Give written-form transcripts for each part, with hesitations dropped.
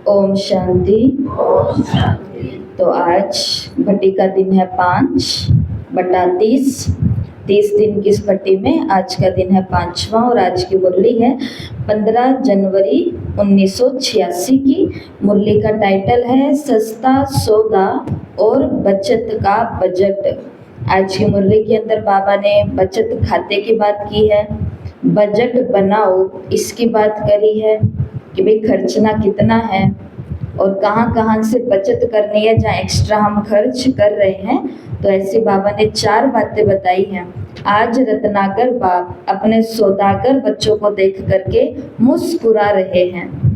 ओम शांति। तो आज भट्टी का दिन है 5/30। 30 दिन की इस भट्टी में आज का दिन है 5वां और आज की मुरली है 15 जनवरी 1986 की। मुरली का टाइटल है सस्ता सौदा और बचत का बजट। आज की मुरली के अंदर बाबा ने बचत खाते की बात की है, बजट बनाओ इसकी बात करी है कि भाई खर्चना कितना है और कहाँ कहाँ से बचत करनी है जहाँ एक्स्ट्रा हम खर्च कर रहे हैं। तो ऐसे बाबा ने 4 बातें बताई हैं। आज रत्नाकर बाप अपने सौदागर बच्चों को देख करके मुस्कुरा रहे हैं।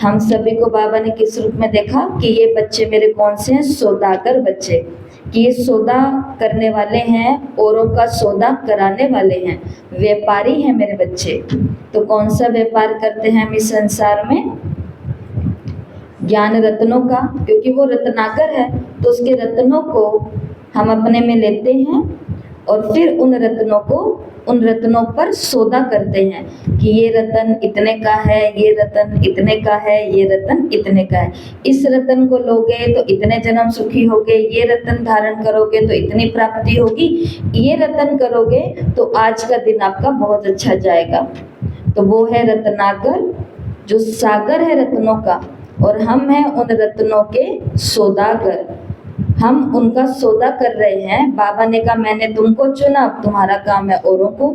हम सभी को बाबा ने किस रूप में देखा कि ये बच्चे मेरे कौन से हैं? सौदागर बच्चे, कि ये सौदा करने वाले हैं, औरों का सौदा कराने वाले हैं, व्यापारी हैं मेरे बच्चे। तो कौन सा व्यापार करते हैं हम इस संसार में? ज्ञान रत्नों का, क्योंकि वो रत्नाकर है तो उसके रत्नों को हम अपने में लेते हैं और फिर उन रत्नों पर सौदा करते हैं कि ये रतन इतने का है, ये रतन इतने का है, ये रतन इतने का है। इस रतन को लोगे तो इतने जन्म सुखी होगे, ये रतन धारण करोगे तो इतनी प्राप्ति होगी, ये रतन करोगे तो आज का दिन आपका बहुत अच्छा जाएगा। तो वो है रत्नाकर, जो सागर है रत्नों का, और हम हैं उन रत्नों के सौदागर। हम उनका सौदा कर रहे हैं। बाबा ने कहा मैंने तुमको चुना, अब तुम्हारा काम है औरों को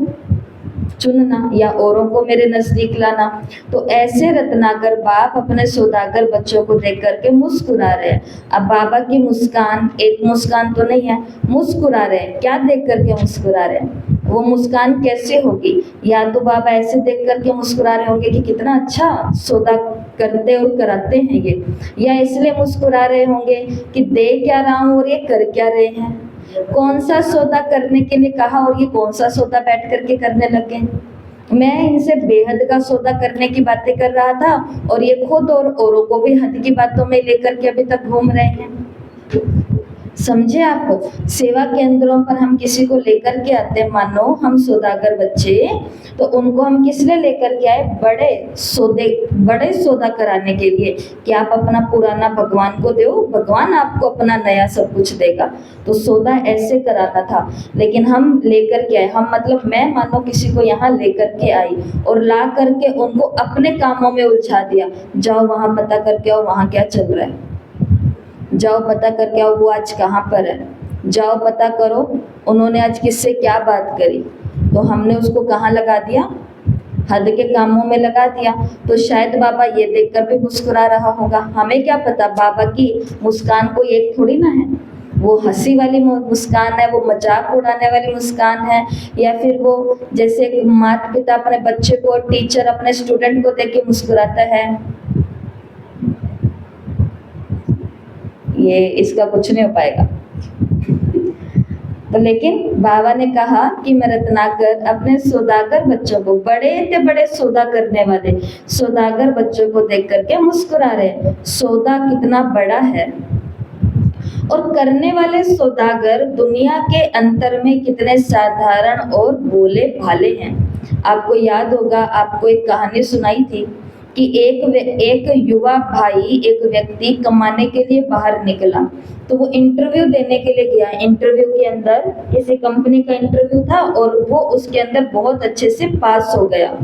चुनना या औरों को मेरे नजदीक लाना। तो ऐसे रत्नाकर बाप अपने सौदागर बच्चों को देख करके मुस्कुरा रहे हैं। अब बाबा की मुस्कान एक मुस्कान तो नहीं है, मुस्कुरा रहे हैं। क्या देख करके मुस्कुरा रहे हैं? वो मुस्कान कैसे होगी? या तो बाबा ऐसे देख करके मुस्कुरा रहे होंगे कि कितना अच्छा सौदा करते और कराते हैं ये, या इसलिए मुस्कुरा रहे होंगे कि दे क्या रहा हूँ और ये कर क्या रहे हैं, कौन सा सौदा करने के लिए कहा और ये कौन सा सौदा बैठ करके करने लगे। मैं इनसे बेहद का सौदा करने की बातें कर रहा था और ये खुद और औरों को भी हद की बातों में लेकर के अभी तक घूम रहे हैं। समझे आपको? सेवा केंद्रों पर हम किसी को लेकर के आते हैं, मानो हम सौदागर बच्चे, तो उनको हम किस लिए लेकर के आए? बड़े सौदा कराने के लिए कि आप अपना पुराना भगवान को दो, भगवान आपको अपना नया सब कुछ देगा। तो सौदा ऐसे कराना था, लेकिन हम लेकर के आए। हम मतलब मैं मानो किसी को यहाँ लेकर के आई और ला करके उनको अपने कामों में उलझा दिया। जाओ वहाँ पता करके आओ वहाँ क्या चल रहा है, जाओ पता करके आओ वो आज कहाँ पर है, जाओ पता करो उन्होंने आज किससे क्या बात करी। तो हमने उसको कहाँ लगा दिया? हद के कामों में लगा दिया। तो शायद बाबा ये देखकर भी मुस्कुरा रहा होगा। हमें क्या पता, बाबा की मुस्कान कोई एक थोड़ी ना है। वो हंसी वाली मुस्कान है, वो मजाक उड़ाने वाली मुस्कान है, या फिर वो जैसे माता पिता अपने बच्चे को, टीचर अपने स्टूडेंट को देख के मुस्कुराता है। ये इसका कुछ नहीं हो पाएगा। तो लेकिन बाबा ने कहा कि मैं रत्नाकर अपने सौदागर बच्चों को, बड़े सौदा करने वाले सौदागर बच्चों को देख करके मुस्कुरा रहे। सौदा कितना बड़ा है और करने वाले सौदागर दुनिया के अंतर में कितने साधारण और भोले भाले हैं। आपको याद होगा, आपको एक कहानी सुनाई थी कि एक युवा भाई, एक व्यक्ति कमाने के लिए बाहर निकला। तो वो इंटरव्यू देने के लिए गया। इंटरव्यू के अंदर किसी कंपनी का इंटरव्यू था और वो उसके अंदर बहुत अच्छे से पास हो गया।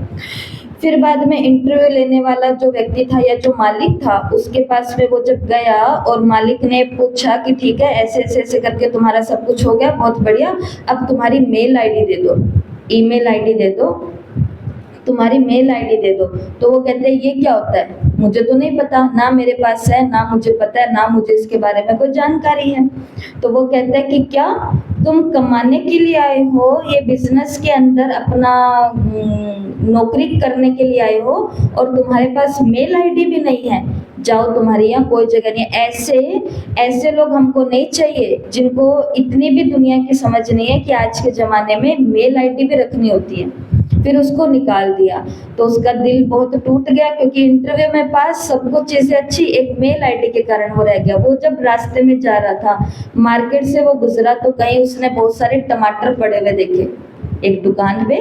फिर बाद में इंटरव्यू लेने वाला जो व्यक्ति था या जो मालिक था, उसके पास में वो जब गया और मालिक ने पूछा कि ठीक है ऐसे ऐसे ऐसे करके तुम्हारा सब कुछ हो गया, बहुत बढ़िया, अब तुम्हारी मेल आईडी दे दो, ईमेल आईडी दे दो, तुम्हारी मेल आईडी दे दो। तो वो कहते हैं ये क्या होता है? मुझे तो नहीं पता, ना मेरे पास है, ना मुझे पता है, ना मुझे इसके बारे में कोई जानकारी है। तो वो कहते हैं कि क्या तुम कमाने के लिए आए हो, ये बिजनेस के अंदर अपना नौकरी करने के लिए आए हो और तुम्हारे पास मेल आईडी भी नहीं है? जाओ, तुम्हारी यहाँ कोई जगह नहीं है। ऐसे लोग हमको नहीं चाहिए जिनको इतनी भी दुनिया की समझ नहीं है कि आज के ज़माने में मेल आईडी भी रखनी होती है। फिर उसको निकाल दिया तो उसका दिल बहुत टूट गया, क्योंकि इंटरव्यू में पास सब कुछ चीजें अच्छी, एक मेल आईडी के कारण वो रह गया। वो जब रास्ते में जा रहा था, मार्केट से वो गुजरा, तो कहीं उसने बहुत सारे टमाटर पड़े हुए देखे। एक दुकान पे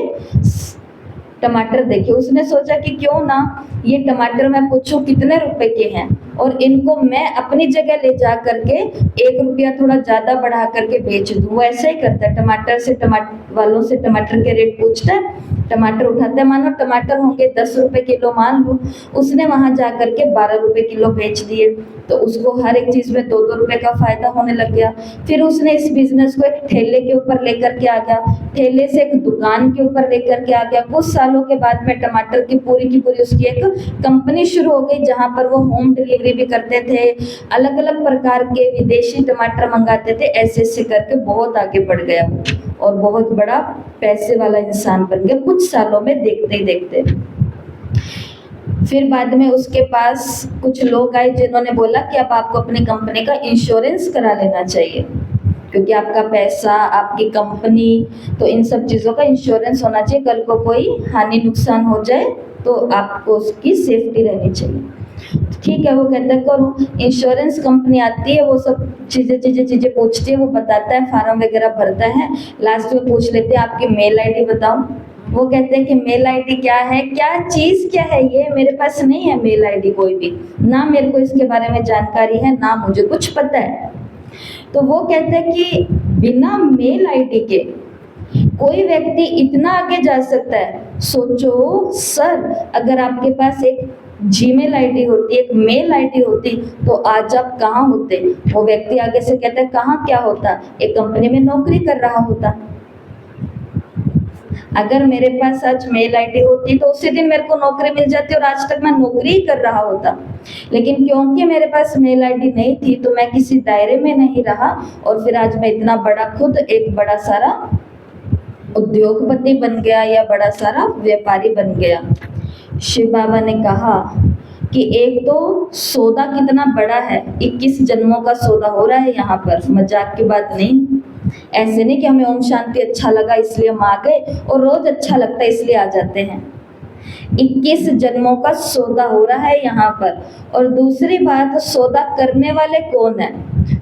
टमाटर देखे। उसने सोचा कि क्यों ना ये टमाटर मैं पूछूं कितने रुपए के हैं और इनको मैं अपनी जगह ले जा करके 1 रुपया थोड़ा ज्यादा बढ़ा करके बेच दूं। वो ऐसा ही करता है, टमाटर वालों से टमाटर के रेट पूछता है, टमाटर उठाता है। मानो टमाटर होंगे 10 रुपए किलो मान लो, उसने वहां जा करके 12 रुपए किलो बेच दिए, तो उसको हर एक चीज में 2-2 रुपए का फायदा होने लग गया। फिर उसने इस बिजनेस को एक ठेले के ऊपर लेकर के आ गया, ठेले से एक दुकान के ऊपर लेकर के आ गया। कुछ सालों के बाद में टमाटर की पूरी उसकी एक कंपनी शुरू हो गई, जहां पर वो होम डिलीवरी भी करते थे, अलग अलग प्रकार के विदेशी टमाटर मंगाते थे। ऐसे ऐसे करके बहुत आगे बढ़ गया और बहुत बड़ा पैसे वाला इंसान बन गया कुछ सालों में, देखते ही देखते। फिर बाद में उसके पास कुछ लोग आए जिन्होंने बोला कि अब आपको अपनी कंपनी का इंश्योरेंस करा लेना चाहिए, क्योंकि आपका पैसा, आपकी कंपनी, तो इन सब चीज़ों का इंश्योरेंस होना चाहिए। कल को कोई हानि नुकसान हो जाए तो आपको उसकी सेफ्टी रहनी चाहिए। ठीक है, वो कहता है करो। इंश्योरेंस कंपनी आती है, वो सब चीज़ें पूछती है, वो बताता है, फार्म वगैरह भरता है। लास्ट में पूछ लेते हैं आपकी मेल आईडी बताओ। वो कहते हैं कि मेल आईडी क्या है, क्या चीज़ क्या है ये, मेरे पास नहीं है मेल आईडी कोई भी, ना मेरे को इसके बारे में जानकारी है, ना मुझे कुछ पता है। तो वो कहते हैं कि बिना मेल आईडी के कोई व्यक्ति इतना आगे जा सकता है। सोचो सर, अगर आपके पास एक जीमेल आईडी होती, एक मेल आईडी होती, तो आज आप कहाँ होते। वो व्यक्ति आगे से कहता है कहाँ क्या होता, एक कंपनी में नौकरी कर रहा होता। अगर मेरे पास आज मेल आईडी होती तो उसी दिन मेरे को नौकरी मिल जाती और आज तक मैं नौकरी ही कर रहा होता। लेकिन क्योंकि मेरे पास मेल आईडी नहीं थी तो मैं किसी दायरे में नहीं रहा और फिर आज मैं इतना बड़ा, खुद एक बड़ा सारा उद्योगपति बन गया या बड़ा सारा व्यापारी बन गया। शिव बाबा ने कहा कि एक तो सौदा कितना बड़ा है, 21 जन्मों का सौदा हो रहा है यहाँ पर, मजाक की बात नहीं। ऐसे नहीं कि हमें ओम शांति अच्छा लगा इसलिए हम आ गए और रोज अच्छा लगता है इसलिए आ जाते हैं। 21 जन्मों का सौदा हो रहा है यहाँ पर। और दूसरी बात, सौदा करने वाले कौन है?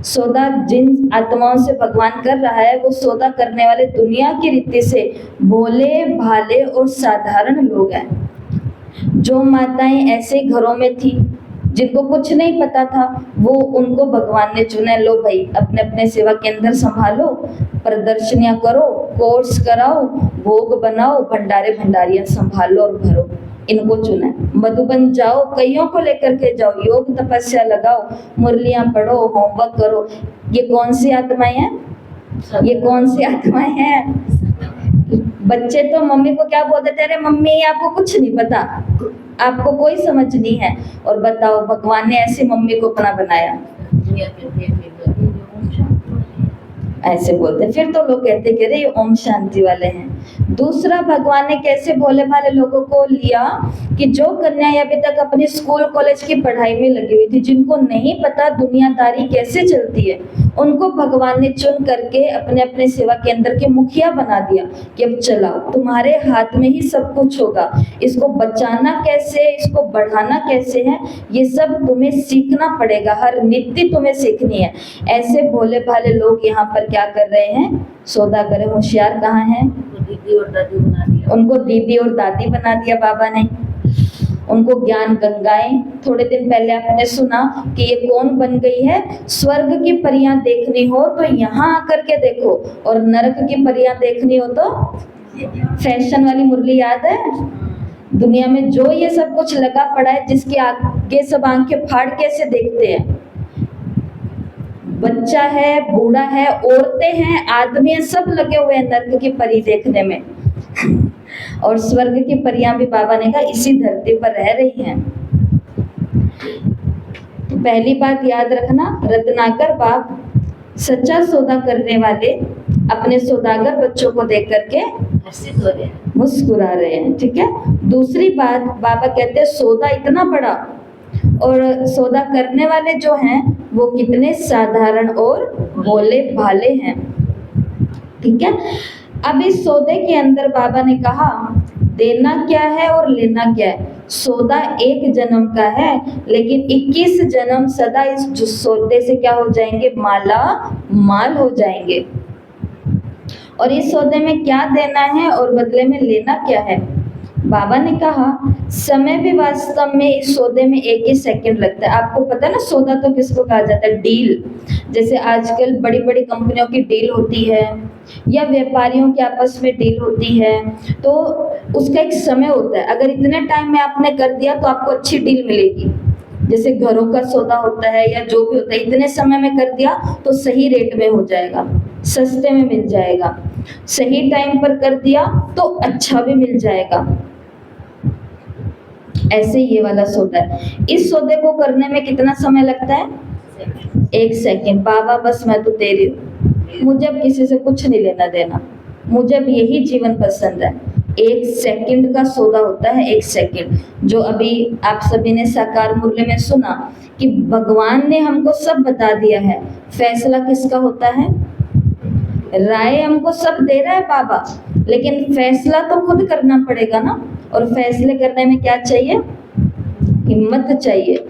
सौदा जिन आत्माओं से भगवान कर रहा है, वो सौदा करने वाले दुनिया की रीति से भोले भाले और साधारण लोग हैं। जो माताएं ऐसे घरों में थी जिनको कुछ नहीं पता था, वो उनको भगवान ने चुना। लो भाई, अपने अपने सेवा केंद्र संभालो, प्रदर्शनियां करो, कोर्स कराओ, भोग बनाओ, भंडारे भंडारियां संभालो और भरो। इनको चुना। मधुबन जाओ, कईयों को लेकर के जाओ, योग तपस्या लगाओ, मुरलियां पढ़ो, होमवर्क करो। ये कौन सी आत्माएं हैं? ये कौन सी आत्माएं हैं? बच्चे तो मम्मी को क्या बोलते थे, अरे मम्मी आपको कुछ नहीं पता, आपको कोई समझ नहीं है। और बताओ, भगवान ने ऐसी मम्मी को अपना बनाया। ऐसे बोलते, फिर तो लोग कहते कि अरे ये ओम शांति वाले हैं। दूसरा, भगवान ने कैसे भोले भाले लोगों को लिया कि जो कन्याएं अभी तक अपनी स्कूल कॉलेज की पढ़ाई में लगी हुई थी, जिनको नहीं पता दुनियादारी कैसे चलती है, उनको भगवान ने चुन करके अपने अपने सेवा केंद्र के मुखिया बना दिया कि अब चलाओ, तुम्हारे हाथ में ही सब कुछ होगा। इसको बचाना कैसे, इसको बढ़ाना कैसे है, ये सब तुम्हें सीखना पड़ेगा, हर नीति तुम्हें सीखनी है। ऐसे भोले भाले लोग यहाँ पर क्या कर रहे हैं? सौदा करे। होशियार कहाँ है? दीदी और दादी बना दिया। उनको दीदी और दादी बना दिया बाबा ने। उनको ज्ञान गंगाएं। थोड़े दिन पहले आपने सुना कि ये कौन बन गई है? स्वर्ग की परियां देखनी हो तो यहाँ आकर के देखो, और नरक की परियां देखनी हो तो फैशन वाली मुरली याद है? दुनिया में जो ये सब कुछ लगा पड़ा है, जिसके आगे सब आंखें फाड़ कैसे देखते हैं। बच्चा है, बूढ़ा है, औरतें हैं, आदमी है, सब लगे हुए हैं नरक की परी देखने में। और स्वर्ग की परियां भी बाबा ने कहा इसी धरती पर रह रही हैं। तो पहली बात याद रखना, रत्नाकर बाप सच्चा सौदा करने वाले अपने सौदागर बच्चों को देख करके मुस्कुरा रहे हैं। ठीक है। दूसरी बात, बाबा कहते हैं सौदा इतना बड़ा और सौदा करने वाले जो हैं वो कितने साधारण और भोले भाले हैं। ठीक है। अब इस सौदे के अंदर बाबा ने कहा देना क्या है और लेना क्या है। सौदा एक जन्म का है, लेकिन 21 जन्म सदा इस सौदे से क्या हो जाएंगे? माला माल हो जाएंगे। और इस सौदे में क्या देना है और बदले में लेना क्या है? बाबा ने कहा समय भी वास्तव में इस सौदे में एक ही सेकंड लगता है। आपको पता है ना, सौदा तो किसको कहा जाता है? डील। जैसे आजकल बड़ी बड़ी कंपनियों की डील होती है या व्यापारियों के आपस में डील होती है, तो उसका एक समय होता है। अगर इतने टाइम में आपने कर दिया तो आपको अच्छी डील मिलेगी। जैसे घरों का सौदा होता है या जो भी होता है, इतने समय में कर दिया तो सही रेट में हो जाएगा, सस्ते में मिल जाएगा। सही टाइम पर कर दिया तो अच्छा भी मिल जाएगा। ऐसे ये वाला सौदा है। इस सौदे को करने में कितना समय लगता है? 1 सेकंड। बाबा बस मैं तो तेरी हूँ, मुझे अब किसी से कुछ नहीं लेना देना, मुझे अब यही जीवन पसंद है। 1 सेकंड का सौदा होता है, 1 सेकंड। जो अभी आप सभी ने साकार मूल्य में सुना कि भगवान ने हमको सब बता दिया है, फैसला किसका होता है? राय हमको सब दे रहा है बाबा, लेकिन फैसला तो खुद करना पड़ेगा ना। और फैसले करने में क्या चाहिए? हिम्मत चाहिए।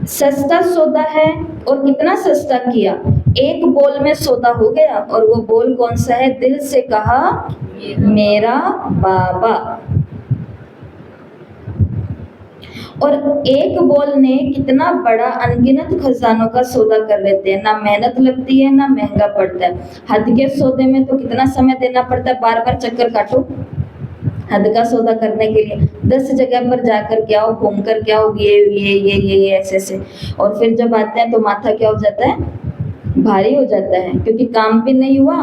सस्ता सौदा है, और कितना सस्ता किया? 1 बोल में सौदा हो गया। और वो बोल कौन सा है? दिल से कहा मेरा बाबा। और 1 बोल ने कितना बड़ा अनगिनत खजानों का सौदा कर लेते हैं। ना मेहनत लगती है, ना महंगा पड़ता है। हद के सौदे में तो कितना समय देना पड़ता है, बार बार चक्कर काटो। हद का सौदा करने के लिए 10 जगह पर जाकर के आओ, घूम कर के आओ, ये ऐसे। और फिर जब आते हैं तो माथा क्या हो जाता है? भारी हो जाता है, क्योंकि काम भी नहीं हुआ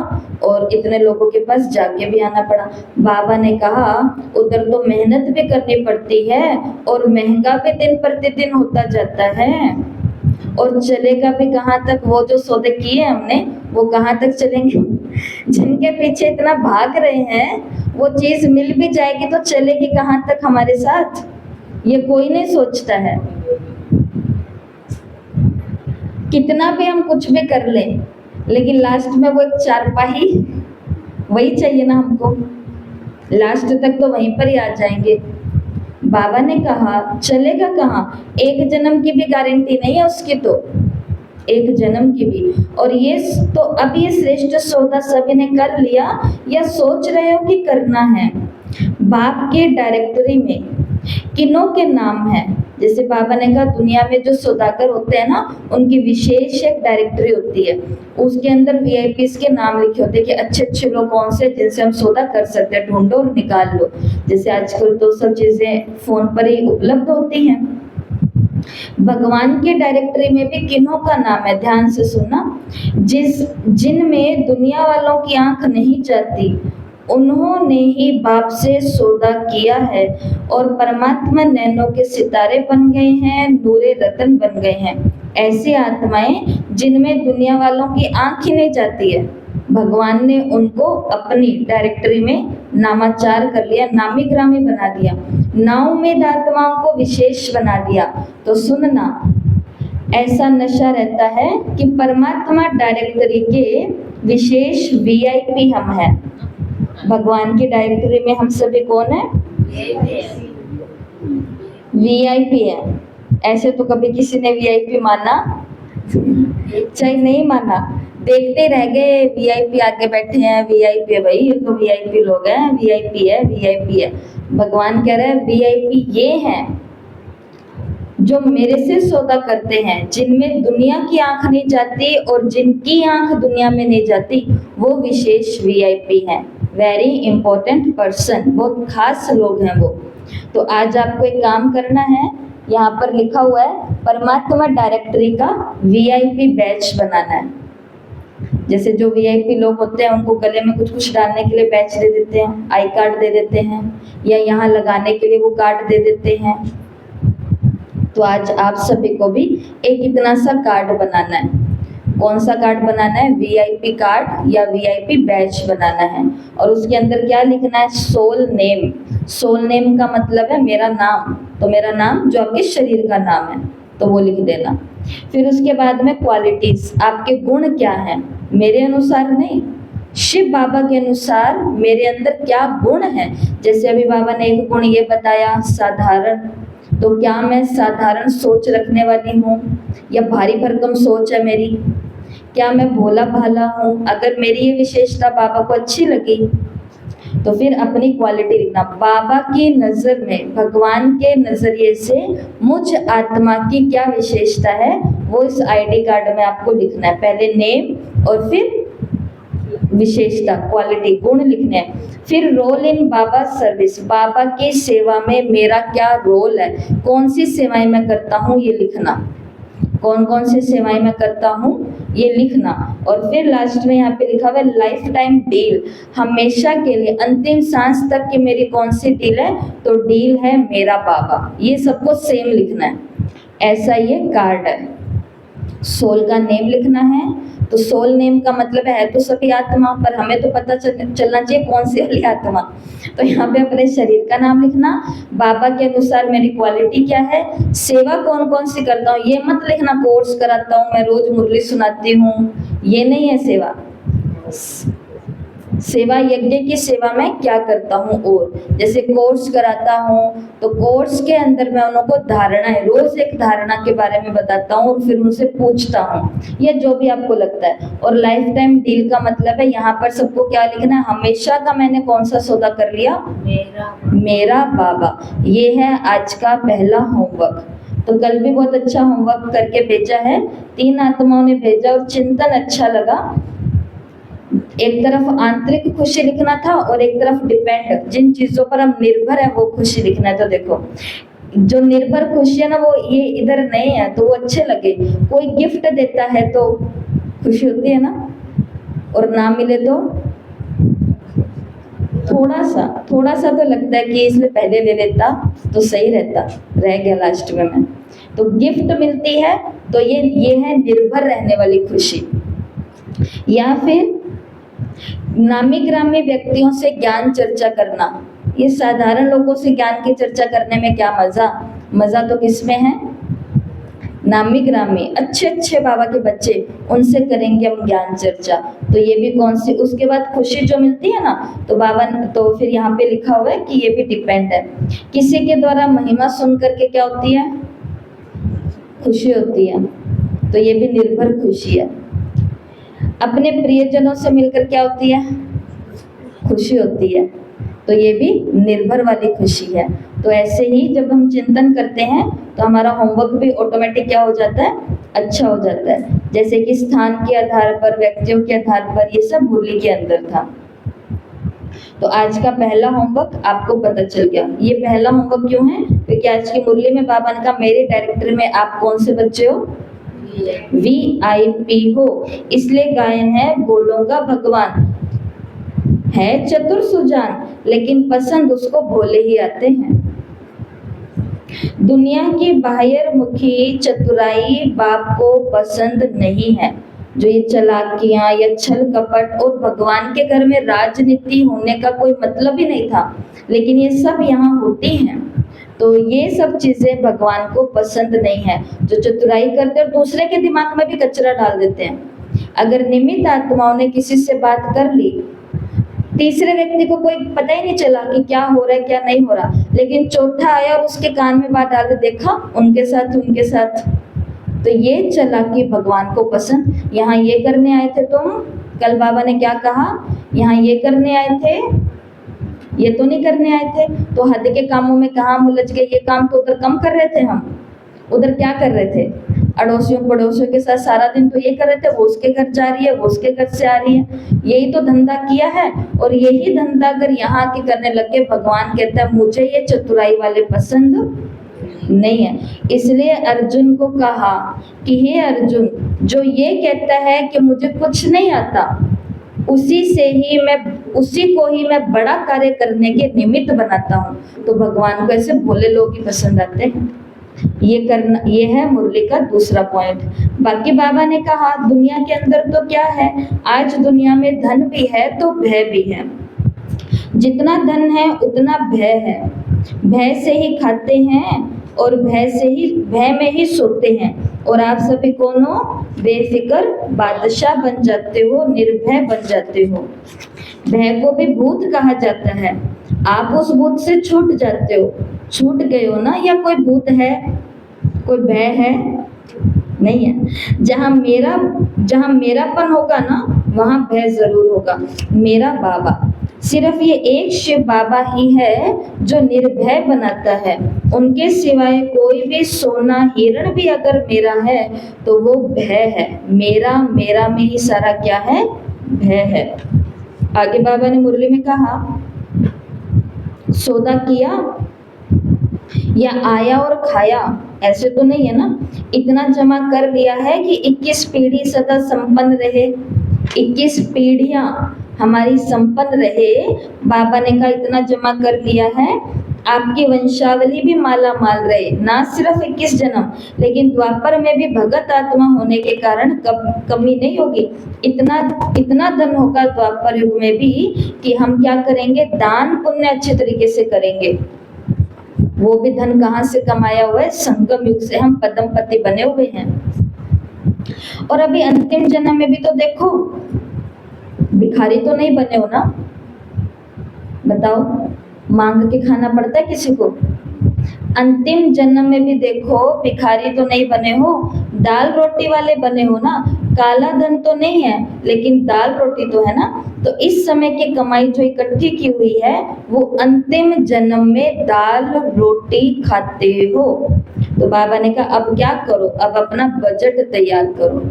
और इतने लोगों के पास जाके भी आना पड़ा। बाबा ने कहा उधर तो मेहनत भी करनी पड़ती है और महंगा भी दिन प्रतिदिन होता जाता है, और चलेगा भी कहाँ तक? वो जो सौदे किए हमने वो कहाँ तक चलेंगे? जिनके पीछे इतना भाग रहे हैं वो चीज मिल भी जाएगी तो चलेगी कहाँ तक हमारे साथ? ये कोई नहीं सोचता है। कितना भी हम कुछ भी कर लें, लेकिन लास्ट में वो एक चारपाई वही चाहिए ना हमको। लास्ट तक तो वहीं पर ही आ जाएंगे। बाबा ने कहा चलेगा कहाँ? 1 जन्म की भी गारंटी नहीं है उसकी, तो 1 जन्म की भी। और ये तो अब ये श्रेष्ठ सौदा सभी ने कर लिया या सोच रहे हो कि करना है? बाप के डायरेक्टरी में किनों के नाम है? जैसे बाबा ने कहा दुनिया में जो सौदागर होते हैं ना, उनकी विशेष एक डायरेक्टरी होती है, उसके अंदर वीआईपीस के नाम लिखे होते हैं कि अच्छे लोग कौन से जिनसे हम सौदा कर सकते हैं, ढूंढो और निकाल लो। जैसे आजकल तो सब चीजें फोन पर ही उपलब्ध होती हैं। भगवान के डायरेक्टरी में भी किन्हों का नाम है? ध्यान से सुनना। जिनमें दुनिया वालों की आंख नहीं जाती, उन्होंने ही बाप से सौदा किया है और परमात्मा नैनों के सितारे बन गए हैं, नूरे रतन बन गए हैं। ऐसी आत्माएं जिनमें दुनिया वालों की आंख ही नहीं जाती है, भगवान ने उनको अपनी डायरेक्टरी में नामाचार कर लिया, नामी ग्रामी बना दिया, नाउम्मीद आत्माओं को विशेष बना दिया। तो सुनना, ऐसा नशा रहता है कि परमात्मा डायरेक्टरी के विशेष वीआईपी हम हैं। भगवान की डायरेक्टरी में हम सभी कौन है? वीआईपी है। ऐसे तो कभी किसी ने वीआईपी माना? चाहे नहीं माना, देखते रह गए वीआईपी आके बैठे हैं, वीआईपी है भाई, ये तो वीआईपी लोग हैं, वीआईपी है, वीआईपी है। भगवान कह रहे हैं वीआईपी ये हैं जो मेरे से सौदा करते हैं, जिनमें दुनिया की आंख नहीं जाती और जिनकी आंख दुनिया में नहीं जाती, वो विशेष वीआईपी हैं। वेरी इंपॉर्टेंट पर्सन, बहुत खास लोग हैं वो। तो आज आपको एक काम करना है, यहाँ पर लिखा हुआ है परमात्मा डायरेक्टरी का वीआईपी बैच बनाना है। जैसे जो वीआईपी लोग होते हैं उनको गले में कुछ डालने के लिए बैच दे देते हैं, आई कार्ड दे देते हैं, या यहाँ लगाने के लिए वो कार्ड दे देते हैं। तो आज आप सभी को भी एक इतना सा कार्ड बनाना है। कौन सा कार्ड बनाना है? वीआईपी कार्ड या वीआईपी बैच बनाना है। और उसके अंदर क्या लिखना है? Soul name. सोल नेम का मतलब है मेरा नाम, तो मेरा नाम जो आपके शरीर का नाम है तो वो लिख देना। फिर उसके बाद में क्वालिटीज, आपके गुण क्या हैं? मेरे अनुसार नहीं, शिव बाबा के अनुसार मेरे अंदर क्या गुण है। जैसे अभी बाबा ने एक गुण ये बताया साधारण, तो क्या मैं साधारण सोच रखने वाली हूँ या भारी भरकम सोच है मेरी? क्या मैं भोला भाला हूँ? अगर मेरी ये विशेषता बाबा को अच्छी लगी तो फिर अपनी क्वालिटी लिखना, बाबा की नज़र में, भगवान के नज़रिए से मुझ आत्मा की क्या विशेषता है, वो इस आईडी कार्ड में आपको लिखना है। पहले नेम और फिर विशेषता, क्वालिटी, गुण लिखने हैं। फिर रोल इन बाबा सर्विस, बाबा की सेवा में मेरा क्या रोल है, कौन सी सेवाएं मैं करता हूँ ये लिखना, कौन कौन सी सेवाएं मैं करता हूँ ये लिखना। और फिर लास्ट में यहाँ पे लिखा हुआ है लाइफ टाइम डील, हमेशा के लिए अंतिम सांस तक की मेरी कौन सी डील है, तो डील है मेरा बाबा। ये सबको सेम लिखना है, ऐसा ये कार्ड है। सोल का नेम लिखना है, तो सोल नेम का मतलब है तो सभी आत्मा, पर हमें तो पता चलना चाहिए कौन सी वाली आत्मा। तो यहाँ पे अपने शरीर का नाम लिखना, बाबा के अनुसार मेरी क्वालिटी क्या है, सेवा कौन कौन सी करता हूँ, ये मत लिखना कोर्स कराता हूँ, मैं रोज मुरली सुनाती हूँ, ये नहीं है सेवा। सेवा यज्ञ की सेवा में क्या करता हूँ, और जैसे कोर्स कराता हूँ तो कोर्स के अंदर मैं उनको धारणा है, रोज एक धारणा के बारे में बताता हूँ और फिर उनसे पूछता हूँ, ये जो भी आपको लगता है। और लाइफ टाइम डील का मतलब है यहाँ पर सबको क्या लिखना है, हमेशा का मैंने कौन सा सौदा कर लिया, मेरा बाबा। ये है आज का पहला होमवर्क। तो कल भी बहुत अच्छा होमवर्क करके भेजा है, 3 आत्माओं ने भेजा और चिंतन अच्छा लगा। एक तरफ आंतरिक खुशी लिखना था और एक तरफ डिपेंड, जिन चीजों पर हम निर्भर है वो खुशी लिखना है। तो देखो जो निर्भर खुशी है ना, वो ये इधर नहीं है तो वो अच्छे लगे, कोई गिफ्ट देता है तो खुशी होती है ना, और ना मिले तो थोड़ा सा तो लगता है कि इसलिए पहले ले लेता तो सही रहता, रह गया लास्ट में मैं। तो गिफ्ट मिलती है तो ये है निर्भर रहने वाली खुशी। या फिर नामी ग्रामी व्यक्तियों से ज्ञान चर्चा करना, ये साधारण लोगों से ज्ञान की चर्चा करने में क्या मजा तो किसमें है, नामी ग्रामी अच्छे अच्छे बाबा के बच्चे, उनसे करेंगे हम ज्ञान चर्चा। तो ये भी कौन सी, उसके बाद खुशी जो मिलती है ना, तो बाबा, तो फिर यहाँ पे लिखा हुआ है कि ये भी डिपेंड है। किसी के द्वारा महिमा सुन करके क्या होती है, खुशी होती है, तो ये भी निर्भर खुशी है। अपने प्रियजनों से मिलकर क्या होती है, खुशी होती है, तो ये भी निर्भर वाली खुशी है। तो ऐसे ही जब हम चिंतन करते हैं तो हमारा होमवर्क भी ऑटोमेटिक क्या हो जाता है, अच्छा हो जाता है। जैसे कि स्थान के आधार पर, व्यक्तियों के आधार पर, ये सब मुरली के अंदर था। तो आज का पहला होमवर्क आपको पता चल गया। ये पहला होमवर्क क्यों है, क्योंकि आज की मुरली में बाबा ने कहा मेरे डायरेक्टर में आप कौन से बच्चे हो, VIP हो, इसलिए गायन है बोलों का भगवान है चतुर सुजान, लेकिन पसंद उसको भोले ही आते हैं। दुनिया की बाह्यमुखी चतुराई बाप को पसंद नहीं है, जो ये चालाकियां या छल कपट, और भगवान के घर में राजनीति होने का कोई मतलब ही नहीं था, लेकिन ये सब यहाँ होती हैं। तो ये सब चीजें भगवान को पसंद नहीं है, जो चतुराई करते हैं और दूसरे के दिमाग में भी कचरा डाल देते हैं। अगर निमित्त आत्माओं ने किसी से बात कर ली, तीसरे व्यक्ति को कोई पता ही नहीं चला कि क्या हो रहा है क्या नहीं हो रहा, लेकिन चौथा आया और उसके कान में बात डाल दे, देखा उनके साथ, तो ये चालाकी भगवान को पसंद। यहाँ ये करने आए थे तुम, कल बाबा ने क्या कहा, यहाँ ये करने आए थे, ये तो नहीं करने आए थे। तो हद के कामों में कहाँ उलझ गए, ये काम तो उधर कम कर रहे थे हम, उधर क्या कर रहे थे, अड़ोसियों पड़ोसियों के साथ सारा दिन तो ये कर रहे थे, वो उसके घर जा रही है, वो उसके घर से आ रही है, यही तो धंधा किया है। और यही धंधा अगर यहाँ के करने लगे, भगवान कहता है मुझे ये चतुराई वाले पसंद नहीं है। इसलिए अर्जुन को कहा कि हे अर्जुन, जो ये कहता है कि मुझे कुछ नहीं आता, उसी को ही मैं बड़ा कार्य करने के निमित्त बनाता हूँ। तो भगवान को ऐसे भोले लोग ही पसंद आते हैं। ये है मुरली का दूसरा पॉइंट। बाकी बाबा ने कहा दुनिया के अंदर तो क्या है, आज दुनिया में धन भी है तो भय भी है। जितना धन है उतना भय है, भय से ही खाते हैं और भय में ही सोते हैं। और आप सभी कौन हो, बेफिक्र बादशाह बन जाते हो, निर्भय बन जाते हो। भय को भी भूत कहा जाता है, आप उस भूत से छूट जाते हो, छूट गए हो ना। या कोई भूत है, कोई भय है, नहीं है। जहाँ मेरापन होगा ना, वहाँ भय जरूर होगा। मेरा बाबा सिर्फ ये एक शिव बाबा ही है जो निर्भय बनाता है। उनके सिवाय कोई भी सोना हिरण भी अगर मेरा है तो वो भय है। मेरा मेरा में ही सारा क्या है? भय है। आगे बाबा ने मुरली में कहा, सौदा किया या आया और खाया, ऐसे तो नहीं है ना। इतना जमा कर लिया है कि 21 पीढ़ी सदा संपन्न रहे, 21 पीढ़ियां हमारी संपन्न रहे। बाबा ने कहा इतना जमा कर लिया है, आपकी वंशावली भी माला माल रहे। ना सिर्फ 21 जन्म, लेकिन द्वापर में भी भगत आत्मा होने के कारण कमी नहीं होगी। इतना इतना धन होगा द्वापर युग में भी कि हम क्या करेंगे? दान पुण्य अच्छे तरीके से करेंगे। वो भी धन कहाँ से कमाया हुआ है? संगम युग से हम पद्मपति बने हुए हैं। और अभी अंतिम जन्म में भी तो देखो, भिखारी तो नहीं बने हो ना। बताओ, मांग के खाना पड़ता है किसी को? अंतिम जन्म में भी देखो, भिखारी तो नहीं बने हो, दाल रोटी वाले बने हो ना। काला धन तो नहीं है, लेकिन दाल रोटी तो है ना। तो इस समय की कमाई जो इकट्ठी की हुई है, वो अंतिम जन्म में दाल रोटी खाते हो। तो बाबा ने कहा अब क्या करो? अब अपना बजट तैयार करो।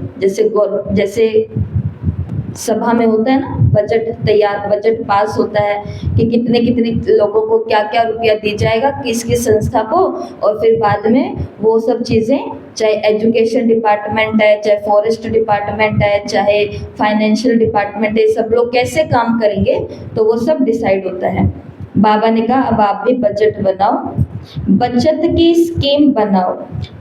जैसे सभा में होता है ना, बजट तैयार, बजट पास होता है कि कितने कितने लोगों को क्या क्या रुपया दी जाएगा, किस किस संस्था को। और फिर बाद में वो सब चीज़ें, चाहे एजुकेशन डिपार्टमेंट है, चाहे फॉरेस्ट डिपार्टमेंट है, चाहे फाइनेंशियल डिपार्टमेंट है, सब लोग कैसे काम करेंगे, तो वो सब डिसाइड होता है। बाबा ने कहा अब आप भी बजट बनाओ, बचत की स्कीम बनाओ।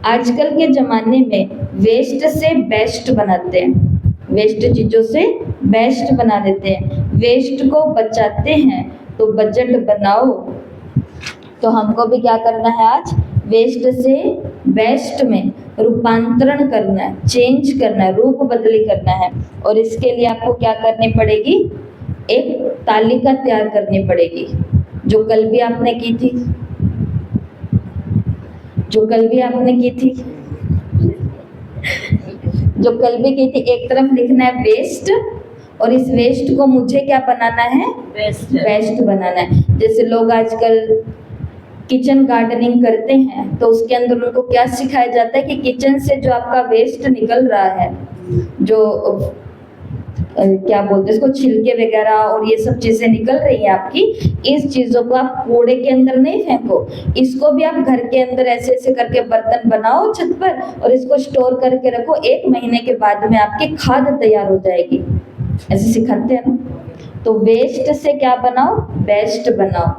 आजकल के ज़माने में वेस्ट से बेस्ट बनाते हैं, वेस्ट चीज़ों से बेस्ट बना देते हैं, वेस्ट को बचाते हैं। तो बजट बनाओ। तो हमको भी क्या करना है? आज वेस्ट से बेस्ट में रूपांतरण करना है, चेंज करना है, रूप बदली करना है। और इसके लिए आपको क्या करनी पड़ेगी? एक तालिका तैयार करनी पड़ेगी, जो कल भी आपने की थी, जो कल भी की थी। एक तरफ लिखना है वेस्ट, और इस वेस्ट को मुझे क्या बनाना है? बेस्ट बनाना है। जैसे लोग आजकल किचन गार्डनिंग करते हैं, तो उसके अंदर उनको क्या सिखाया जाता है कि किचन से जो आपका वेस्ट निकल रहा है, जो क्या बोलते हैं इसको, छिलके वगैरह और ये सब चीजें निकल रही हैं आपकी, इस चीजों को आप कूड़े के अंदर नहीं फेंको। इसको भी आप घर के अंदर ऐसे ऐसे करके बर्तन बनाओ छत पर, और इसको स्टोर करके रखो। 1 महीने के बाद में आपकी खाद तैयार हो जाएगी। ऐसे सिखाते हैं ना। तो वेस्ट से क्या बनाओ? बेस्ट बनाओ।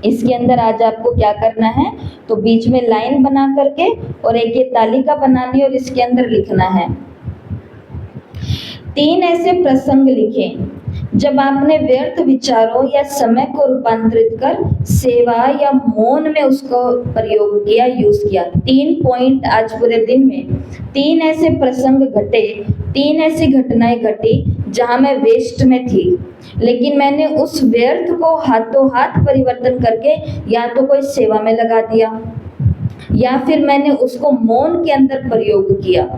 इसके अंदर आज आपको क्या करना है? तो बीच में लाइन बना करके और एक ये तालिका बनानी है, और इसके अंदर लिखना है 3 ऐसे प्रसंग लिखें जब आपने व्यर्थ विचारों या समय को रूपांतरित कर सेवा या मौन में उसको प्रयोग किया, यूज किया। 3 पॉइंट आज पूरे दिन में 3 ऐसे प्रसंग घटे, 3 ऐसी घटनाएं घटी जहां मैं वेस्ट में थी, लेकिन मैंने उस व्यर्थ को हाथों हाथ परिवर्तन करके या तो कोई सेवा में लगा दिया, या फिर मैंने उसको मौन के अंदर प्रयोग किया।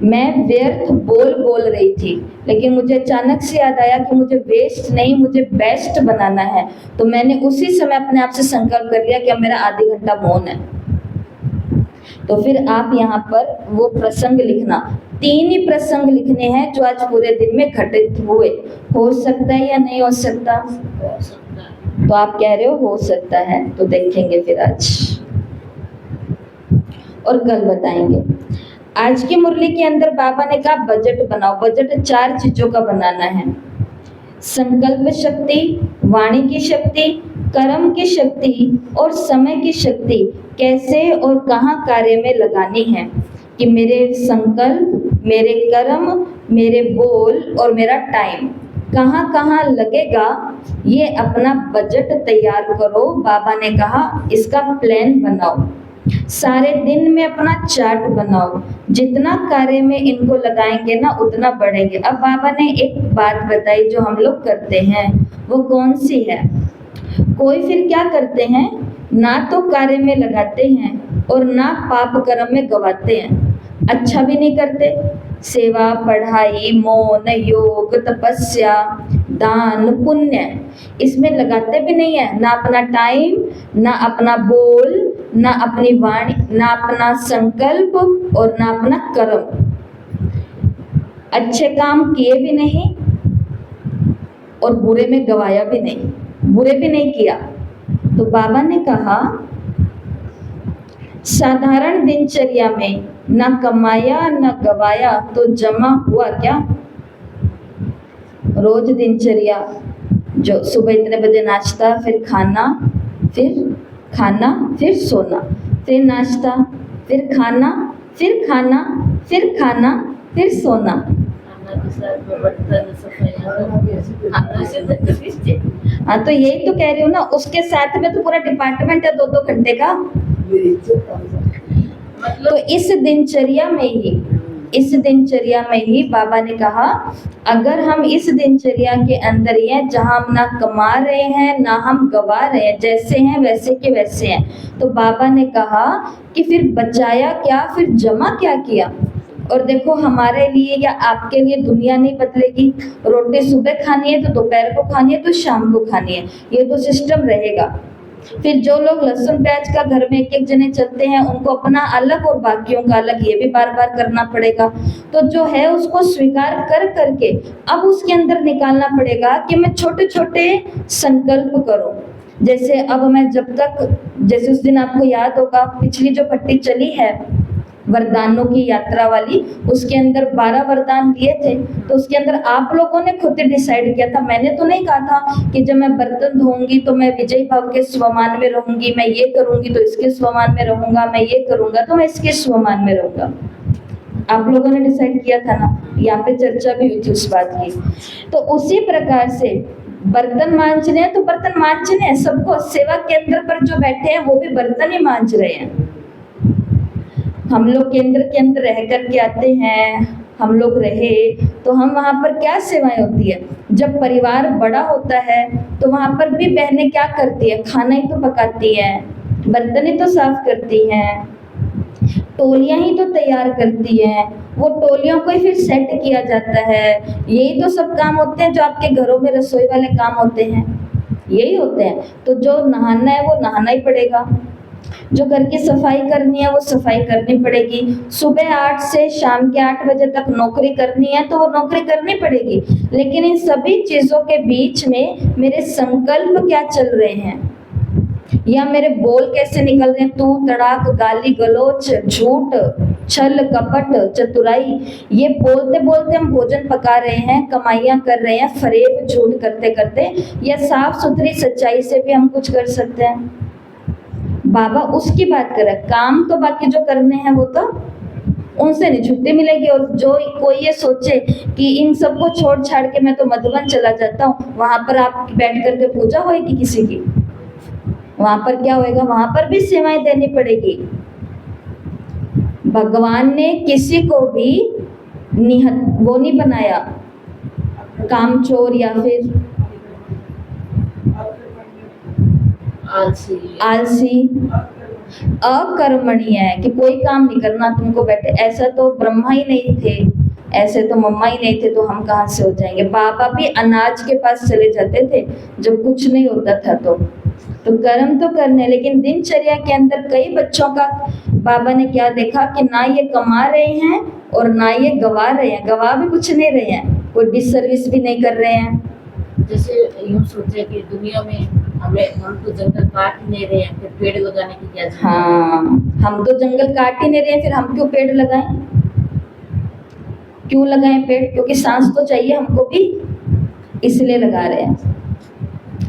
मैं व्यर्थ बोल रही थी, लेकिन मुझे अचानक से याद आया कि मुझे वेस्ट नहीं, मुझे बेस्ट बनाना है। तो मैंने उसी समय अपने आप से संकल्प कर लिया कि अब मेरा आधी घंटा मौन है। तो फिर आप यहाँ पर वो प्रसंग लिखना, 3 ही प्रसंग लिखने हैं जो आज पूरे दिन में घटित हुए। हो सकता है या नहीं हो सकता? तो आप कह रहे हो सकता है, तो देखेंगे फिर आज और कल बताएंगे। आज की मुरली के अंदर बाबा ने कहा बजट बनाओ। बजट 4 चीजों का बनाना है। संकल्प शक्ति, वाणी की शक्ति, कर्म की शक्ति और समय की शक्ति कैसे और कहाँ कार्य में लगानी है, कि मेरे संकल्प, मेरे कर्म, मेरे बोल और मेरा टाइम कहाँ कहाँ लगेगा, ये अपना बजट तैयार करो। बाबा ने कहा इसका प्लान बनाओ, सारे दिन में अपना चार्ट बनाओ। जितना कार्य में इनको लगाएंगे ना, उतना बढ़ेंगे। अब बाबा ने एक बात बताई जो हम लोग करते हैं, वो कौन सी है? कोई फिर क्या करते हैं, ना तो कार्य में लगाते हैं और ना पाप कर्म में गवाते हैं। अच्छा भी नहीं करते, सेवा, पढ़ाई, मौन, योग, तपस्या, दान, पुण्य, इसमें लगाते भी नहीं है ना अपना टाइम, ना अपना बोल, ना अपनी वाणी, ना अपना संकल्प और ना अपना कर्म। अच्छे काम किए भी नहीं और बुरे में गवाया भी नहीं, बुरे भी नहीं किया। तो बाबा ने कहा साधारण दिनचर्या में ना कमाया ना गवाया तो जमा हुआ क्या? रोज दिनचर्या जो सुबह इतने बजे नाश्ता, फिर खाना, फिर सोना, फिर नाश्ता, फिर खाना, फिर खाना, फिर खाना, फिर सोना। हाँ तो यही तो कह रही हूँ ना, उसके साथ में तो पूरा डिपार्टमेंट है 2-2 घंटे का। तो इस दिनचर्या में ही बाबा ने कहा अगर हम इस दिनचर्या के अंदर ही हैं जहां हम ना कमा रहे हैं ना हम गवा रहे हैं, जैसे हैं वैसे के वैसे हैं, तो बाबा ने कहा कि फिर बचाया क्या, फिर जमा क्या किया? और देखो हमारे लिए या आपके लिए दुनिया नहीं बदलेगी। रोटी सुबह खानी है तो दोपहर को खानी है तो शाम को खानी है, ये तो सिस्टम रहेगा। फिर जो लोग लहसुन प्याज का घर में एक एक जने चलते हैं उनको अपना अलग और बाकियों का अलग, ये भी बार बार करना पड़ेगा। तो जो है उसको स्वीकार कर करके अब उसके अंदर निकालना पड़ेगा कि मैं छोटे छोटे संकल्प करूं। जैसे अब मैं जब तक, जैसे उस दिन आपको याद होगा पिछली जो पट्टी चली है वरदानों की यात्रा वाली, उसके अंदर 12 वरदान दिए थे। तो उसके अंदर आप लोगों ने खुद ही डिसाइड किया था, मैंने तो नहीं कहा था कि जब मैं बर्तन धोऊंगी तो मैं विजयी भाव के स्वमान में रहूंगी, मैं ये करूंगी तो इसके स्वमान में रहूंगा, मैं ये करूंगा तो मैं इसके स्वमान में रहूंगा। आप लोगों ने डिसाइड किया था ना, यहाँ पे चर्चा भी हुई थी उस बात की। तो उसी प्रकार से बर्तन मांजने हैं तो बर्तन मांजने हैं सबको। सेवा केंद्र पर जो बैठे हैं वो भी बर्तन ही मांज रहे हैं। हम लोग केंद्र के अंदर रह करके आते हैं, हम लोग रहे तो हम वहाँ पर क्या सेवाएं होती है? जब परिवार बड़ा होता है तो वहाँ पर भी बहनें क्या करती है? खाना ही तो पकाती हैं, बर्तन ही तो साफ करती हैं, टोलियां ही तो तैयार करती हैं, वो टोलियों को ही फिर सेट किया जाता है। यही तो सब काम होते हैं जो आपके घरों में रसोई वाले काम होते हैं, यही होते हैं। तो जो नहाना है वो नहाना ही पड़ेगा, जो घर की सफाई करनी है वो सफाई करनी पड़ेगी। सुबह 8 से शाम के 8 बजे तक नौकरी करनी है तो वो नौकरी करनी पड़ेगी। लेकिन इन सभी चीजों के बीच में मेरे संकल्प क्या चल रहे हैं या मेरे बोल कैसे निकल रहे हैं? तू तड़ाक, गाली गलौच, झूठ, छल कपट, चतुराई, ये बोलते बोलते हम भोजन पका रहे हैं, कमाइयां कर रहे हैं, फरेब झूठ करते करते, या साफ सुथरी सच्चाई से भी हम कुछ कर सकते हैं? बाबा उसकी बात कर रहा है। काम तो बाकी जो करने हैं वो तो उनसे नहीं छुट्टी मिलेगी। और जो कोई ये सोचे कि इन सबको छोड़ छाड़ के मैं तो मधुबन चला जाता हूँ, वहां पर आप बैठ करके पूजा होगी किसी की? वहां पर क्या होएगा? वहां पर भी सेवाएं देनी पड़ेगी। भगवान ने किसी को भी वो नहीं बनाया कामचोर या फिर आलसी अकर्मणीय है कि कोई काम नहीं करना तुमको बैठे। ऐसा तो ब्रह्मा ही नहीं थे, ऐसे तो मम्मा ही नहीं थे, तो हम कहाँ से हो जाएंगे? बाबा भी अनाज के पास चले जाते थे जब कुछ नहीं होता था। तो कर्म तो करने, लेकिन दिनचर्या के अंदर कई बच्चों का बाबा ने क्या देखा कि ना ये कमा रहे हैं और ना ये गवा रहे हैं। गवा भी कुछ नहीं रहे हैं, कोई डिसर्विस भी नहीं कर रहे हैं। जैसे यूँ सोचे कि दुनिया में हम तो जंगल काट ही नहीं रहे हैं, फिर पेड़ लगाने की क्या जरूरत? हाँ, हम तो जंगल काट ही नहीं रहे हैं, फिर हम क्यों पेड़ लगाएं? क्यों लगाएं पेड़? क्योंकि सांस तो चाहिए हमको भी, इसलिए लगा रहे हैं,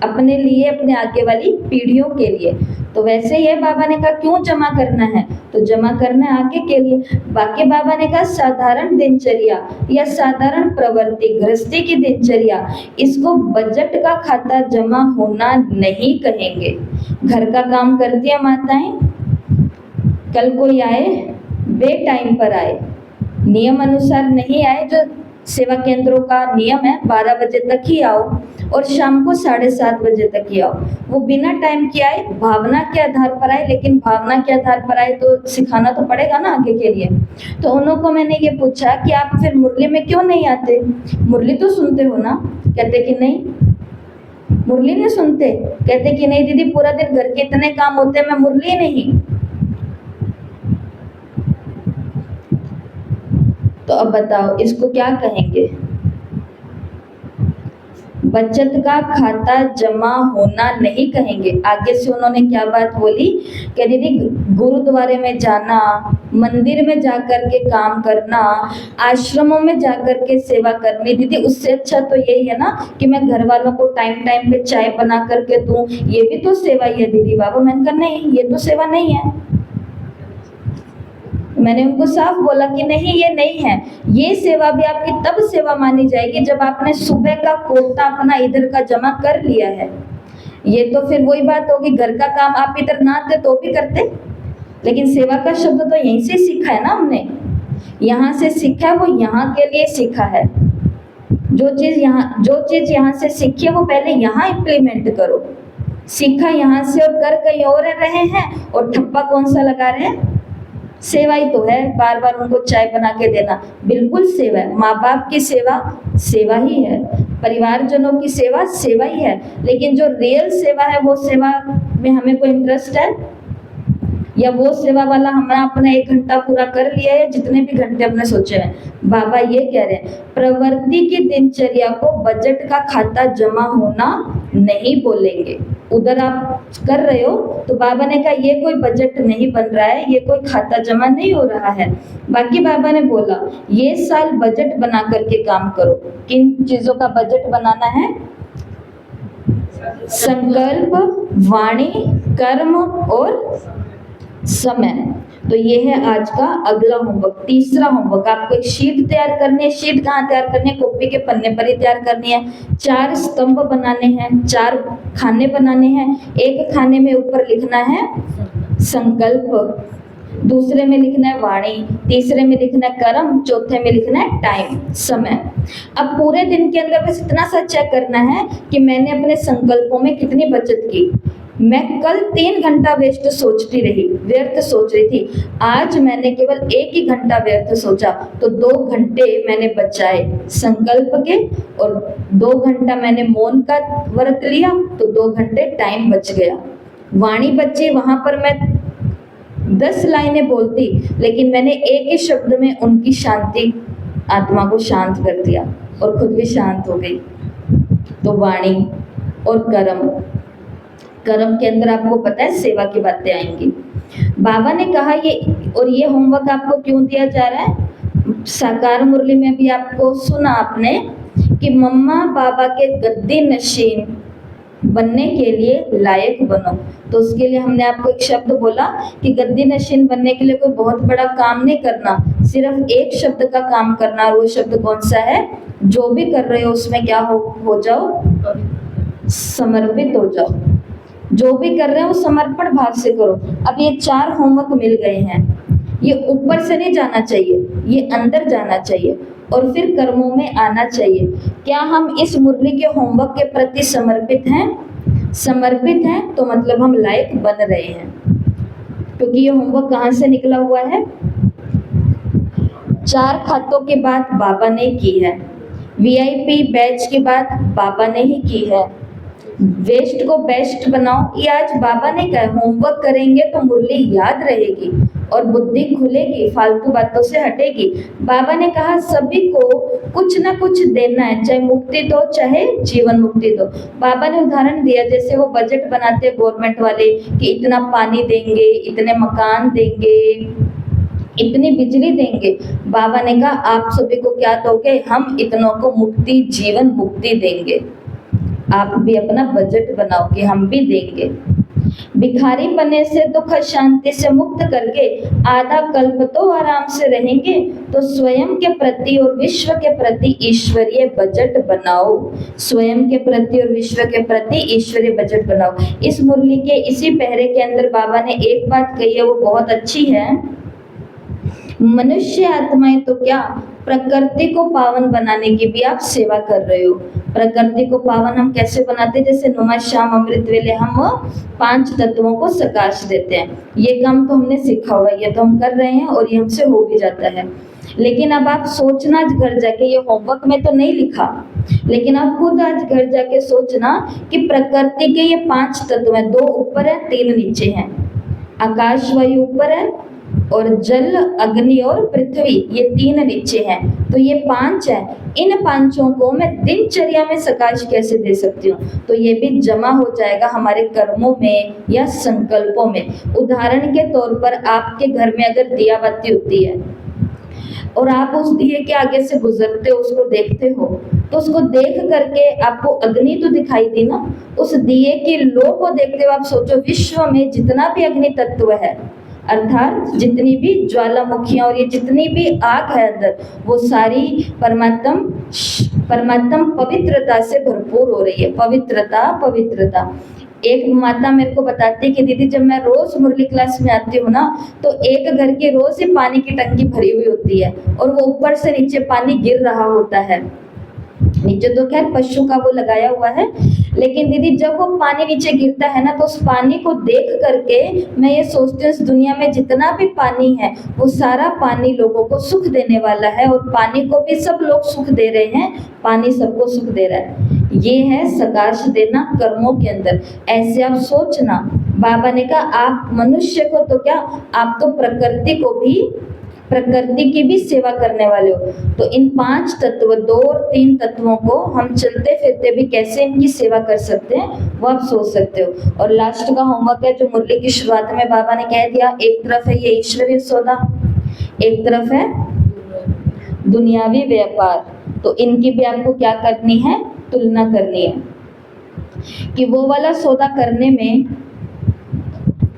अपने लिए, अपने आगे वाली पीढ़ियों के लिए। तो वैसे ही है, बाबा ने कहा क्यों जमा करना है? तो जमा करना है आगे के लिए। बाकी बाबा ने कहा साधारण दिनचर्या या साधारण प्रवृत्ति, गृहस्थी की दिनचर्या, इसको बजट का खाता जमा होना नहीं कहेंगे। घर का काम करती है माताएं, कल कोई आए बे टाइम पर आए, नियम अनुसार नहीं आए, जो सेवा केंद्रों का नियम है 12 बजे तक ही आओ और शाम को 7:30 बजे तक ही आओ। वो बिना टाइम के आए, भावना के आधार पर आए, लेकिन भावना के आधार पर आए तो सिखाना तो पड़ेगा ना आगे के लिए। तो उन को मैंने ये पूछा कि आप फिर मुरली में क्यों नहीं आते, मुरली तो सुनते हो ना? कहते कि नहीं, मुरली नहीं सुनते। कहते कि नहीं दीदी, पूरा दिन घर के इतने काम होते हैं, मैं मुरली नहीं। तो अब बताओ इसको क्या कहेंगे? बचत का खाता जमा होना नहीं कहेंगे। आगे से उन्होंने क्या बात बोली कि दीदी गुरुद्वारे में जाना, मंदिर में जाकर के काम करना, आश्रमों में जाकर के सेवा करनी, दीदी उससे अच्छा तो यही है ना कि मैं घर वालों को टाइम टाइम पे चाय बना करके दूं, ये भी तो सेवा ही है दीदी। बाबा मैंने कहा नहीं, ये तो सेवा नहीं है। मैंने उनको साफ बोला कि नहीं ये नहीं है, ये सेवा भी आपकी तब सेवा मानी जाएगी जब आपने सुबह का कोटा अपना इधर का जमा कर लिया है। ये तो फिर वही बात होगी, घर का काम आप इधर ना आते तो भी करते, लेकिन सेवा का शब्द तो यहीं से सीखा है ना हमने, यहाँ से सीखा है, वो यहाँ के लिए सीखा है। जो चीज यहाँ से सीखी है वो पहले यहाँ इम्प्लीमेंट करो। सीखा यहाँ से और कर कहीं और रहे हैं, और ठप्पा कौन सा लगा रहे हैं? सेवा ही तो है, बार बार उनको चाय बना के देना बिल्कुल सेवा है। माँ बाप की सेवा सेवा ही है, परिवारजनों की सेवा सेवा ही है, लेकिन जो रियल सेवा है वो सेवा में हमें कोई इंटरेस्ट है, या वो सेवा वाला हमने अपना 1 घंटा पूरा कर लिया है, जितने भी घंटे हमने सोचे हैं। बाबा ये कह रहे हैं प्रवृत्ति की दिनचर्या को बजट का खाता जमा होना नहीं बोलेंगे। उधर आप कर रहे हो तो बाबा ने कहा ये कोई बजट नहीं बन रहा है, ये कोई खाता जमा नहीं हो रहा है। बाकी बाबा ने बोला ये साल बजट बना करके काम करो। किन चीजों का बजट बनाना है? संकल्प, वाणी, कर्म और समय। तो ये है आज का अगला होमवर्क, तीसरा होमवर्क। आपको एक शीट तैयार करनी है। शीट कहाँ तैयार करनी है? कॉपी के पन्ने पर ही तैयार करनी है। 4 स्तंभ बनाने हैं, 4 खाने बनाने हैं। एक खाने में ऊपर लिखना है संकल्प, दूसरे में लिखना है वाणी, तीसरे में लिखना है कर्म, चौथे में लिखना है टाइम, समय। अब पूरे दिन के अंदर बस इतना सा चेक करना है कि मैंने अपने संकल्पों में कितनी बचत की। मैं कल 3 घंटा व्यर्थ सोच रही थी, आज मैंने केवल 1 ही घंटा व्यर्थ सोचा, तो 2 घंटे मैंने बचाए संकल्प के, और 2 घंटा मैंने मौन का व्रत लिया, तो 2 घंटे टाइम बच गया। वाणी बची, वहां पर मैं 10 लाइनें बोलती, लेकिन मैंने एक ही शब्द में उनकी शांति, आत्मा को शांत कर दिया और खुद भी शांत हो गई। तो वाणी और कर्म, कर्म के अंदर आपको पता है सेवा की बातें आएंगी। बाबा ने कहा ये होमवर्क आपको क्यों दिया जा रहा है? साकार मुरली में भी आपको सुना आपने कि मम्मा बाबा के गद्दी नशीन बनने के लिए लायक बनो। तो उसके लिए हमने आपको एक शब्द बोला कि गद्दी नशीन बनने के लिए कोई बहुत बड़ा काम नहीं करना, सिर्फ एक शब्द का काम करना। और वो शब्द कौन सा है? जो भी कर रहे हो उसमें क्या हो जाओ, समर्पित हो जाओ। जो भी कर रहे हो समर्पण भाव से करो। अब ये 4 होमवर्क मिल गए हैं, ये ऊपर से नहीं जाना चाहिए, ये अंदर जाना चाहिए और फिर कर्मों में आना चाहिए। क्या हम इस मुरली के होमवर्क के प्रति समर्पित हैं? समर्पित हैं तो मतलब हम लायक बन रहे हैं, क्योंकि ये होमवर्क कहाँ से निकला हुआ है? 4 खातों की बात बाबा ने की है, VIP बैच की बात बाबा ने ही की है, वेस्ट को बेस्ट बनाओ, ये आज बाबा ने कहा। होमवर्क करेंगे तो मुरली याद रहेगी और बुद्धि खुलेगी, फालतू बातों से हटेगी। बाबा ने कहा सभी को कुछ ना कुछ देना है, चाहे मुक्ति दो चाहे जीवन मुक्ति दो। बाबा ने उदाहरण दिया, जैसे वो बजट बनाते हैं गवर्नमेंट वाले कि इतना पानी देंगे, इतने मकान देंगे, इतनी बिजली देंगे। बाबा ने कहा आप सभी को क्या दोगे? हम इतनों को मुक्ति, जीवन मुक्ति देंगे। आप भी अपना बजट बनाओ कि हम भी देंगे। भिखारी बने से दुख शांति से मुक्त करके आधा कल्प तो आराम से रहेंगे, तो स्वयं के प्रति और विश्व के प्रति ईश्वरीय बजट बनाओ। स्वयं के प्रति और विश्व के प्रति ईश्वरीय बजट बनाओ। इस मुरली के इसी पहरे के अंदर बाबा ने एक बात कही है, वो बहुत अच्छी है। मनुष्य आत्माएं तो क्या, प्रकृति को पावन बनाने की भी आप सेवा कर रहे हो। प्रकृति को पावन हम कैसे बनाते हैं? जैसे नुमा श्याम अमृत वेले हम 5 तत्वों को सकाश देते हैं। ये काम तो हमने सीखा हुआ है, ये तो हम कर रहे हैं और ये हमसे हो भी जाता है। लेकिन अब आप सोचना घर जाके, ये होमवर्क में तो नहीं लिखा, लेकिन आप खुद आज घर जाके सोचना कि प्रकृति के ये 5 तत्व हैं, 2 ऊपर है 3 नीचे हैं। आकाश वायु ऊपर है और जल अग्नि और पृथ्वी ये 3 नीचे हैं, तो ये 5 है। इन 5 को मैं दिनचर्या में सकाश कैसे दे सकती हूँ? तो ये भी जमा हो जाएगा हमारे कर्मों में या संकल्पों में। उदाहरण के तौर पर आपके घर में अगर दिया बाती होती है और आप उस दिए के आगे से गुजरते हो, उसको देखते हो, तो उसको देख करके आपको अग्नि तो दिखाई दी ना। उस दिए की लो को देखते हुए आप सोचो विश्व में जितना भी अग्नि तत्व है, अर्थात जितनी भी ज्वालामुखियां और ये जितनी भी आग है अंदर, वो सारी परमात्म पवित्रता से भरपूर हो रही है। पवित्रता पवित्रता। एक माता मेरे को बताती है कि दीदी जब मैं रोज मुरली क्लास में आती हूँ ना, तो एक घर की रोज ही पानी की टंकी भरी हुई होती है और वो ऊपर से नीचे पानी गिर रहा होता है। नीचे तो खैर पशु का वो लगाया हुआ है, लेकिन दीदी जब वो पानी नीचे गिरता है ना, तो उस पानी को देख करके मैं ये सोचती हूँ इस दुनिया में जितना भी पानी है वो सारा पानी लोगों को सुख देने वाला है और पानी को भी सब लोग सुख दे रहे हैं, पानी सबको सुख दे रहा है। ये है सकाश देना कर्मों के अंदर। ऐसे आप सोचना, बाबा ने कहा आप मनुष्य को तो क्या, आप तो प्रकृति की भी सेवा करने वाले हो। तो इन 5 तत्व 2 और 3 तत्वों को हम चलते फिरते भी कैसे इनकी सेवा कर सकते हैं वो आप सोच सकते हो। और लास्ट का होमवर्क है जो मुरली की शुरुआत में बाबा ने कह दिया, एक तरफ है ये ईश्वरीय सौदा, एक तरफ है दुनियावी व्यापार। तो इनकी भी आपको क्या करनी है? तुलना करनी है कि वो वाला सौदा करने में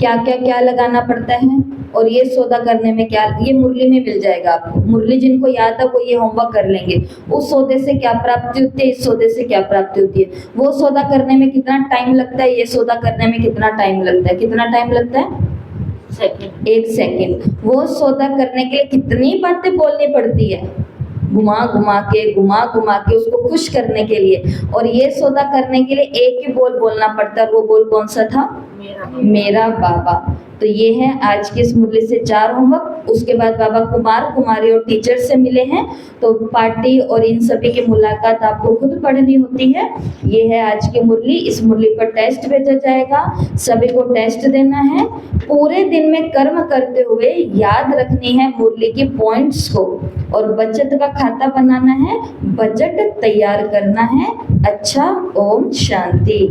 क्या क्या क्या लगाना पड़ता है और ये सौदा करने में क्या, ये मुरली में मिल जाएगा आपको। मुरली जिनको याद है वो ये होमवर्क कर लेंगे। उस सौदे से क्या प्राप्ति होती है, इस सौदे से क्या प्राप्ति होती है। वो सौदा करने में कितना टाइम लगता है, ये सौदा करने में कितना टाइम लगता है, कितना टाइम लगता है? 1 सेकंड। वो सौदा करने के लिए कितनी बातें बोलनी पड़ती है, घुमा घुमा के उसको खुश करने के लिए। और ये सौदा करने के लिए एक ही बोल बोलना पड़ता है, वो बोल कौन सा था? मेरा बाबा। तो ये है आज की इस मुरली से 4 होमवर्क। उसके बाद बाबा कुमार कुमारी और टीचर से मिले हैं, तो पार्टी और इन सभी की मुलाकात आपको खुद पढ़नी होती है। ये है आज की मुरली। इस मुरली पर टेस्ट भेजा जाएगा, सभी को टेस्ट देना है। पूरे दिन में कर्म करते हुए याद रखनी है मुरली की पॉइंट्स को और बचत का खाता बनाना है, बजट तैयार करना है। अच्छा, ओम शांति।